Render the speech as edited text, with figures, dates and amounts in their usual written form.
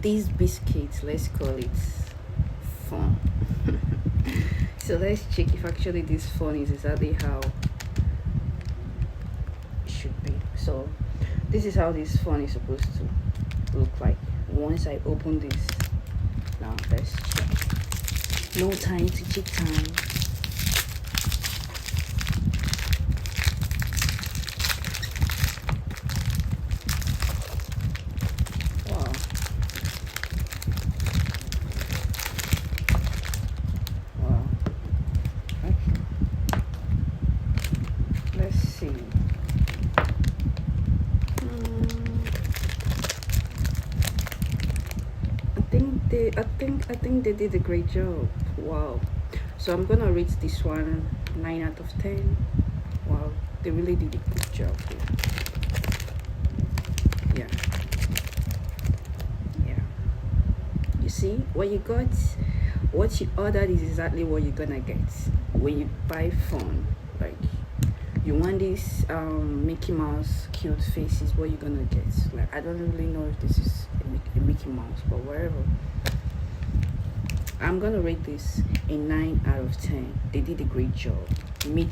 these biscuits, let's call it fun. So let's check if actually this phone is exactly how it should be. So this is how this phone is supposed to look like once I open this. Now let's check. No time to check time. Wow. Wow. Okay. Let's see. I think they did a great job. Wow. So I'm gonna rate this one 9 out of 10. Wow, they really did a good job here. Yeah. Yeah. You see what you got? What you ordered is exactly what you're gonna get when you buy phone. Like, you want this Mickey Mouse cute face is what you're gonna get. Like, I don't really know if this is a Mickey Mouse, but whatever. I'm gonna rate this a 9 out of 10. They did a great job.